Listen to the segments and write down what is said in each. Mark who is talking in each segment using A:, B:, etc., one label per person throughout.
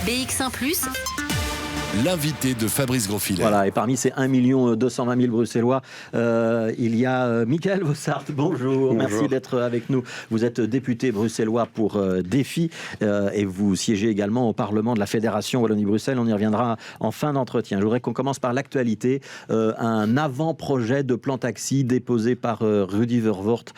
A: BX1+.
B: L'invité de Fabrice Grosfilet.
C: Voilà, et parmi ces 1 220 000 Bruxellois, il y a Michael Vossart. Bonjour, merci d'être avec nous. Vous êtes député bruxellois pour Défi et vous siégez également au Parlement de la Fédération Wallonie-Bruxelles. On y reviendra en fin d'entretien. Je voudrais qu'on commence par l'actualité. Un avant-projet de plan taxi déposé par Rudy Verwoerd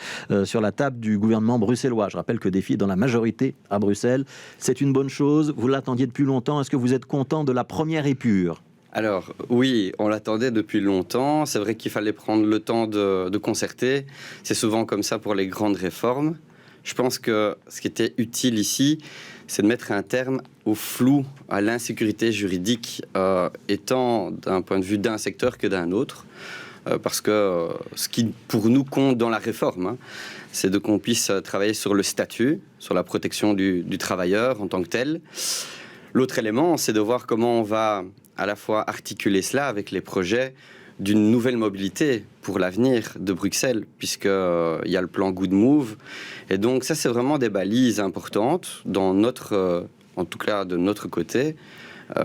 C: sur la table du gouvernement bruxellois. Je rappelle que Défi est dans la majorité à Bruxelles. C'est une bonne chose. Vous l'attendiez depuis longtemps. Est-ce que vous êtes content de la première épure?
D: Alors oui, on l'attendait depuis longtemps. C'est vrai qu'il fallait prendre le temps de concerter. C'est souvent comme ça pour les grandes réformes. Je pense que ce qui était utile ici, c'est de mettre un terme au flou, à l'insécurité juridique, étant d'un point de vue d'un secteur que d'un autre. Parce que ce qui, pour nous, compte dans la réforme, c'est qu'on puisse travailler sur le statut, sur la protection du travailleur en tant que tel. L'autre élément, c'est de voir comment on va à la fois articuler cela avec les projets d'une nouvelle mobilité pour l'avenir de Bruxelles, puisqu'il y a le plan Good Move. Et donc ça, c'est vraiment des balises importantes, dans notre, en tout cas de notre côté,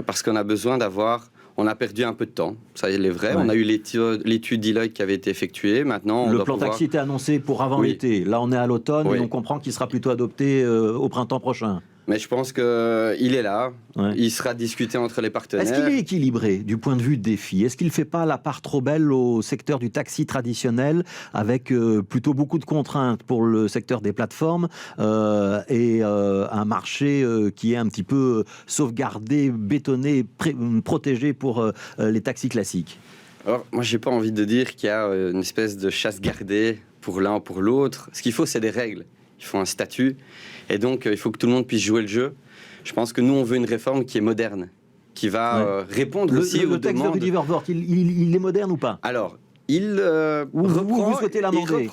D: parce qu'on a besoin d'avoir... On a perdu un peu de temps, ça il est vrai. Ouais. On a eu l'étude Deloitte qui avait été effectuée. Maintenant,
C: le plan taxi était annoncé pour avant l'été. Là, on est à l'automne et on comprend qu'il sera plutôt adopté au printemps prochain.
D: Mais je pense qu'il est là, il sera discuté entre les partenaires.
C: Est-ce qu'il est équilibré du point de vue de Défi? Est-ce qu'il ne fait pas la part trop belle au secteur du taxi traditionnel, avec plutôt beaucoup de contraintes pour le secteur des plateformes et un marché qui est un petit peu sauvegardé, bétonné, protégé pour les taxis classiques?
D: Alors, moi, je n'ai pas envie de dire qu'il y a une espèce de chasse gardée pour l'un ou pour l'autre. Ce qu'il faut, c'est des règles. Il faut un statut. Et donc, il faut que tout le monde puisse jouer le jeu. Je pense que nous, on veut une réforme qui est moderne, qui va répondre aussi aux demandes. Le texte de
C: Rudy Verwoerd, il est moderne ou pas?
D: Alors, il reprend... Vous souhaitez l'amender?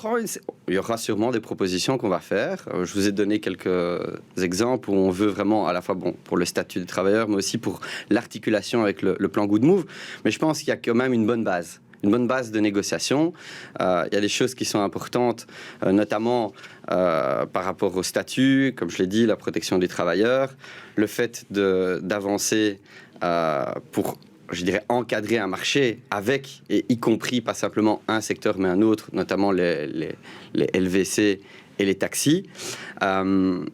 D: Il y aura sûrement des propositions qu'on va faire. Je vous ai donné quelques exemples où on veut vraiment, à la fois pour le statut des travailleurs, mais aussi pour l'articulation avec le plan Good Move. Mais je pense qu'il y a quand même une bonne base. Une bonne base de négociation. Il y a des choses qui sont importantes, notamment par rapport au statut, comme je l'ai dit, la protection des travailleurs, le fait d'avancer pour, je dirais, encadrer un marché avec, et y compris pas simplement un secteur mais un autre, notamment les LVC et les taxis.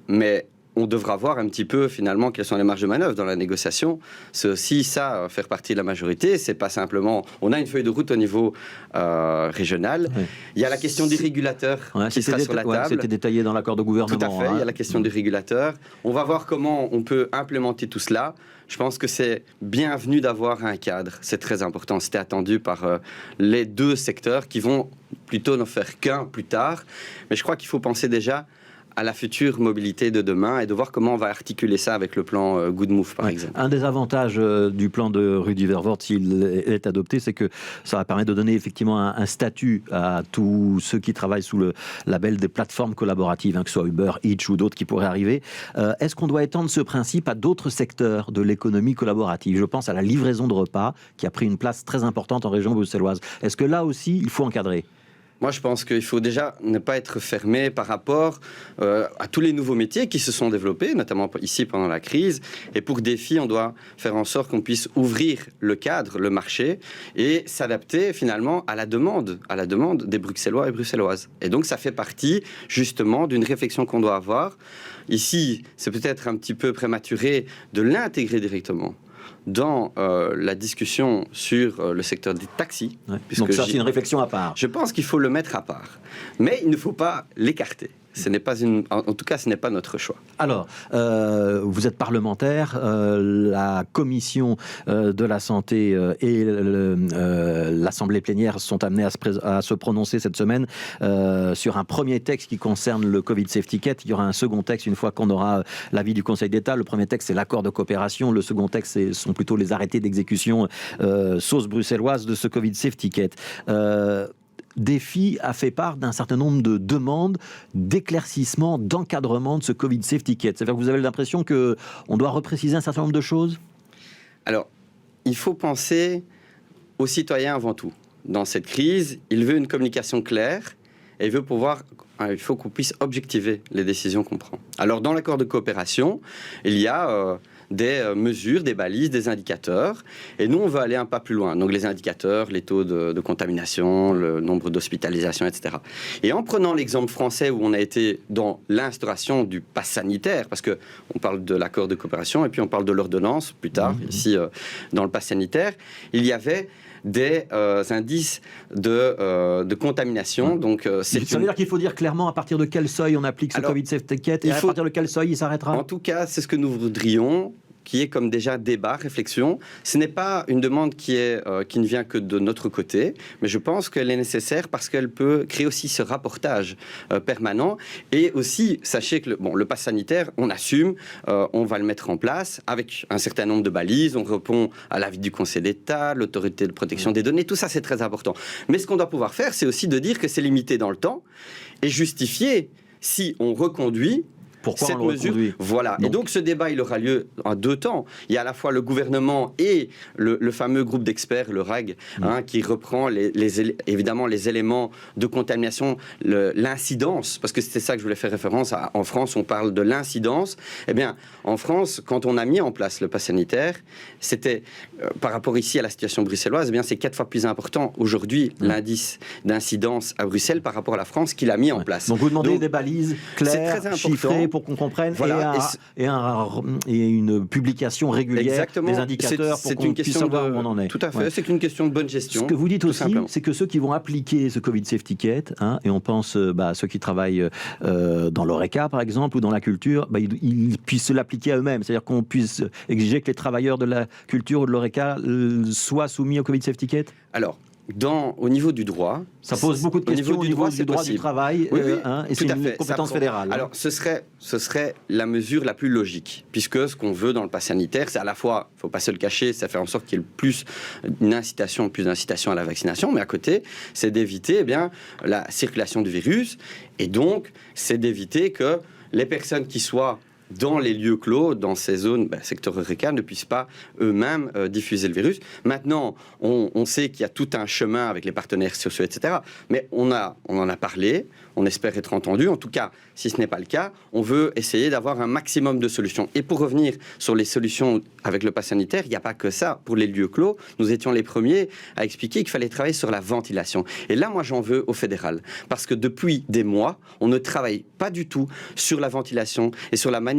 D: Mais on devra voir un petit peu finalement quelles sont les marges de manœuvre dans la négociation. C'est aussi ça, faire partie de la majorité. C'est pas simplement... On a une feuille de route au niveau régional. Oui. Il y a la question du régulateur qui sera sur la table.
C: C'était détaillé dans l'accord de gouvernement.
D: Tout à fait, il y a la question du régulateur. On va voir comment on peut implémenter tout cela. Je pense que c'est bienvenu d'avoir un cadre. C'est très important. C'était attendu par les deux secteurs qui vont plutôt n'en faire qu'un plus tard. Mais je crois qu'il faut penser déjà à la future mobilité de demain et de voir comment on va articuler ça avec le plan Good Move, par exemple.
C: Un des avantages du plan de Rudy Verwoerd, s'il est adopté, c'est que ça va permettre de donner effectivement un statut à tous ceux qui travaillent sous le label des plateformes collaboratives, que ce soit Uber, Eats ou d'autres qui pourraient arriver. Est-ce qu'on doit étendre ce principe à d'autres secteurs de l'économie collaborative? Je pense à la livraison de repas, qui a pris une place très importante en région bruxelloise. Est-ce que là aussi, il faut encadrer?
D: Moi, je pense qu'il faut déjà ne pas être fermé par rapport à tous les nouveaux métiers qui se sont développés, notamment ici pendant la crise. Et pour Défi, on doit faire en sorte qu'on puisse ouvrir le cadre, le marché, et s'adapter finalement à la demande des Bruxellois et Bruxelloises. Et donc, ça fait partie justement d'une réflexion qu'on doit avoir. Ici, c'est peut-être un petit peu prématuré de l'intégrer directement dans la discussion sur le secteur des taxis.
C: Ouais. Donc ça, c'est une réflexion à part.
D: Je pense qu'il faut le mettre à part. Mais il ne faut pas l'écarter. Ce n'est pas en tout cas, ce n'est pas notre choix.
C: Alors, vous êtes parlementaire, la commission de la santé et l'assemblée plénière sont amenés à se prononcer cette semaine sur un premier texte qui concerne le Covid Safety Kit. Il y aura un second texte une fois qu'on aura l'avis du Conseil d'État. Le premier texte, c'est l'accord de coopération. Le second texte, ce sont plutôt les arrêtés d'exécution sauce bruxelloise de ce Covid Safety Kit. Défi a fait part d'un certain nombre de demandes d'éclaircissement, d'encadrement de ce Covid Safety Kit. C'est-à-dire que vous avez l'impression qu'on doit repréciser un certain nombre de choses?
D: Alors, il faut penser aux citoyens avant tout. Dans cette crise, il veut une communication claire et il veut pouvoir il faut qu'on puisse objectiver les décisions qu'on prend. Alors, dans l'accord de coopération, il y a des mesures, des balises, des indicateurs. Et nous, on veut aller un pas plus loin. Donc, les indicateurs, les taux de contamination, le nombre d'hospitalisations, etc. Et en prenant l'exemple français où on a été dans l'instauration du pass sanitaire, parce qu'on parle de l'accord de coopération et puis on parle de l'ordonnance plus tard, ici, dans le pass sanitaire, il y avait des indices de contamination. Donc,
C: ça veut dire qu'il faut dire clairement à partir de quel seuil on applique ce Covid Safety Kit et à partir de quel seuil il s'arrêtera.
D: En tout cas, c'est ce que nous voudrions, qui est comme déjà débat, réflexion. Ce n'est pas une demande qui ne vient que de notre côté, mais je pense qu'elle est nécessaire parce qu'elle peut créer aussi ce rapportage permanent. Et aussi, sachez que le pass sanitaire, on assume, on va le mettre en place avec un certain nombre de balises, on répond à l'avis du Conseil d'État, l'autorité de protection des données, tout ça c'est très important. Mais ce qu'on doit pouvoir faire, c'est aussi de dire que c'est limité dans le temps et justifier si on reconduit
C: pourquoi
D: cette
C: on le
D: mesure.
C: reconduit.
D: Voilà. Et donc ce débat, il aura lieu en 2 temps. Il y a à la fois le gouvernement et le fameux groupe d'experts, le RAG, qui reprend évidemment les éléments de contamination, l'incidence, parce que c'était ça que je voulais faire référence à. En France, on parle de l'incidence. Eh bien, en France, quand on a mis en place le pass sanitaire, c'était par rapport ici à la situation bruxelloise, eh bien, c'est 4 fois plus important aujourd'hui l'indice d'incidence à Bruxelles par rapport à la France qu'il a mis en place.
C: Donc vous demandez des balises claires, chiffrées, pour qu'on comprenne,
D: voilà.
C: et une publication régulière des indicateurs pour qu'on puisse savoir où on en est.
D: Tout à fait, c'est une question de bonne gestion.
C: Ce que vous dites aussi, c'est que ceux qui vont appliquer ce Covid Safety Kit, et on pense à ceux qui travaillent dans l'ORECA par exemple, ou dans la culture, ils puissent l'appliquer à eux-mêmes. C'est-à-dire qu'on puisse exiger que les travailleurs de la culture ou de l'ORECA soient soumis au Covid Safety Kit.
D: Alors, au niveau du droit...
C: Ça pose beaucoup de questions au niveau du droit du travail, et c'est une compétence fédérale.
D: Alors, ce serait la mesure la plus logique, puisque ce qu'on veut dans le pass sanitaire, c'est à la fois, il ne faut pas se le cacher, ça fait en sorte qu'il y ait plus d'incitation à la vaccination, mais à côté, c'est d'éviter la circulation du virus, et donc, c'est d'éviter que les personnes qui soient dans les lieux clos, dans ces zones, secteur Eureka, ne puissent pas eux-mêmes diffuser le virus. Maintenant, on sait qu'il y a tout un chemin avec les partenaires sociaux, etc. Mais on en a parlé, on espère être entendu. En tout cas, si ce n'est pas le cas, on veut essayer d'avoir un maximum de solutions. Et pour revenir sur les solutions avec le pass sanitaire, il n'y a pas que ça. Pour les lieux clos, nous étions les premiers à expliquer qu'il fallait travailler sur la ventilation. Et là, moi, j'en veux au fédéral. Parce que depuis des mois, on ne travaille pas du tout sur la ventilation et sur la manière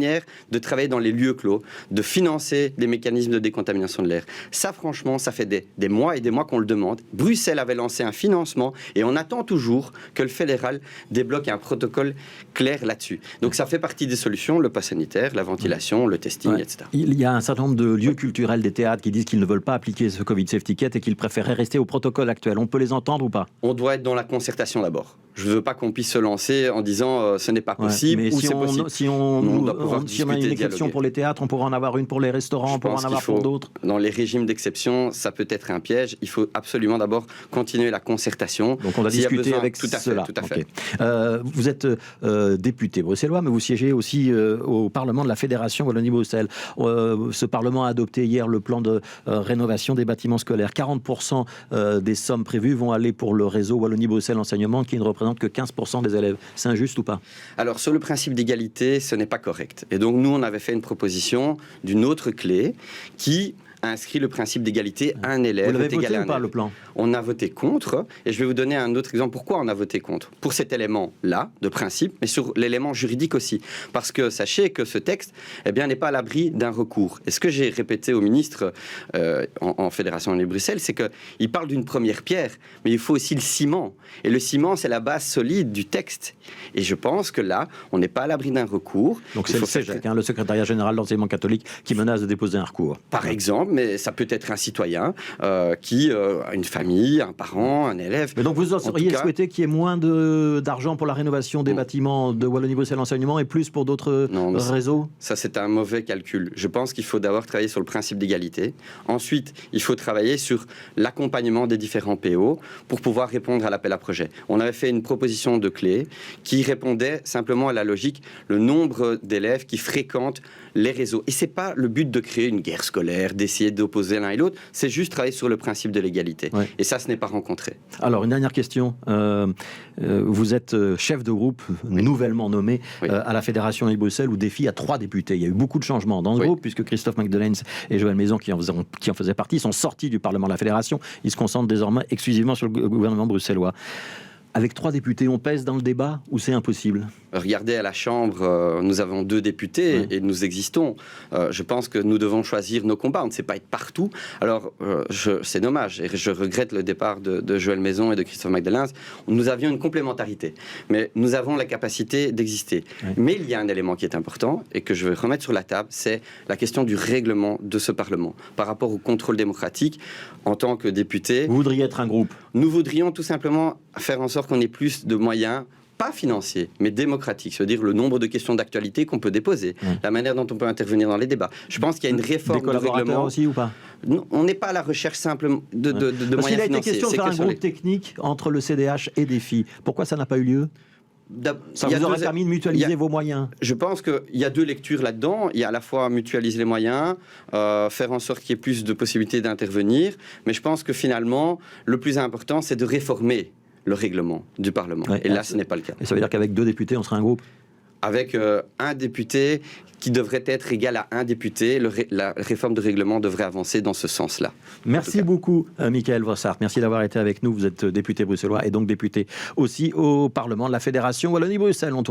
D: de travailler dans les lieux clos, de financer des mécanismes de décontamination de l'air. Ça, franchement, ça fait des mois et des mois qu'on le demande. Bruxelles avait lancé un financement et on attend toujours que le fédéral débloque un protocole clair là-dessus. Donc ça fait partie des solutions, le pass sanitaire, la ventilation, le testing, etc.
C: Il y a un certain nombre de lieux culturels, des théâtres qui disent qu'ils ne veulent pas appliquer ce Covid Safety Kit et qu'ils préféraient rester au protocole actuel. On peut les entendre ou pas?
D: On doit être dans la concertation d'abord. Je ne veux pas qu'on puisse se lancer en disant ce n'est pas possible ou c'est possible.
C: Si on a une exception pour les théâtres, on pourra en avoir une pour les restaurants, on pourra en avoir pour d'autres.
D: Dans les régimes d'exception, ça peut être un piège. Il faut absolument d'abord continuer la concertation.
C: Donc on va discuter avec cela.
D: Tout à fait.
C: Vous êtes député bruxellois, mais vous siégez aussi au Parlement de la Fédération Wallonie-Bruxelles. Ce Parlement a adopté hier le plan de rénovation des bâtiments scolaires. 40% des sommes prévues vont aller pour le réseau Wallonie-Bruxelles Enseignement, qui ne représente que 15% des élèves. C'est injuste ou pas?
D: Alors, sur le principe d'égalité, ce n'est pas correct. Et donc, nous, on avait fait une proposition d'une autre clé qui a inscrit le principe d'égalité à un élève.
C: Vous l'avez voté ou pas, le plan?
D: On a voté contre, et je vais vous donner un autre exemple. Pourquoi on a voté contre? Pour cet élément-là, de principe, mais sur l'élément juridique aussi. Parce que sachez que ce texte n'est pas à l'abri d'un recours. Et ce que j'ai répété au ministre en Fédération de Bruxelles, c'est qu'il parle d'une première pierre, mais il faut aussi le ciment. Et le ciment, c'est la base solide du texte. Et je pense que là, on n'est pas à l'abri d'un recours.
C: Donc c'est le CEGEC, le secrétariat général de l'enseignement catholique, qui menace de déposer un recours.
D: Par exemple, mais ça peut être un citoyen qui a une famille, un parent, un élève.
C: Mais donc vous auriez souhaité qu'il y ait moins d'argent pour la rénovation des bâtiments de Wallonie-Bruxelles Enseignement et plus pour d'autres réseaux?
D: Ça, c'est un mauvais calcul. Je pense qu'il faut d'abord travailler sur le principe d'égalité. Ensuite, il faut travailler sur l'accompagnement des différents PO pour pouvoir répondre à l'appel à projet. On avait fait une proposition de clé qui répondait simplement à la logique, le nombre d'élèves qui fréquentent les réseaux. Et c'est pas le but de créer une guerre scolaire, des essayer d'opposer l'un et l'autre. C'est juste travailler sur le principe de l'égalité.
C: Ouais.
D: Et ça, ce n'est pas rencontré.
C: Alors, une dernière question. Vous êtes chef de groupe, nouvellement nommé à la Fédération de Bruxelles, où Défi a 3 députés. Il y a eu beaucoup de changements dans ce groupe, puisque Christophe Macdelens et Joël Maison, qui en faisaient partie, sont sortis du Parlement de la Fédération. Ils se concentrent désormais exclusivement sur le gouvernement bruxellois. Avec 3 députés, on pèse dans le débat ou c'est impossible ?
D: Regardez à la Chambre, nous avons 2 députés et nous existons. Je pense que nous devons choisir nos combats. On ne sait pas être partout. Alors, c'est dommage. Et je regrette le départ de Joël Maison et de Christophe Macdelens. Nous avions une complémentarité. Mais nous avons la capacité d'exister. Oui. Mais il y a un élément qui est important et que je vais remettre sur la table, c'est la question du règlement de ce Parlement. Par rapport au contrôle démocratique, en tant que député...
C: Vous voudriez être un groupe ?
D: Nous voudrions tout simplement faire en sorte qu'on ait plus de moyens, pas financiers, mais démocratiques, c'est-à-dire le nombre de questions d'actualité qu'on peut déposer, la manière dont on peut intervenir dans les débats. Je pense qu'il y a une réforme
C: du règlement
D: aussi
C: ou pas ?
D: Non, on n'est pas à la recherche simplement de moyens financiers.
C: Parce qu'il a été question de faire un groupe technique entre le CDH et Défi. Pourquoi ça n'a pas eu lieu ? Ça vous aurait permis de mutualiser vos moyens.
D: Je pense qu'il y a 2 lectures là-dedans. Il y a à la fois mutualiser les moyens, faire en sorte qu'il y ait plus de possibilités d'intervenir. Mais je pense que finalement, le plus important, c'est de réformer le règlement du Parlement. Ouais, et là, ce n'est pas le cas.
C: Et ça veut dire qu'avec 2 députés, on sera un groupe ?
D: Avec un député qui devrait être égal à un député, la réforme de règlement devrait avancer dans ce sens-là.
C: Merci beaucoup, Michael Vossart. Merci d'avoir été avec nous. Vous êtes député bruxellois et donc député aussi au Parlement de la Fédération Wallonie-Bruxelles. On tourne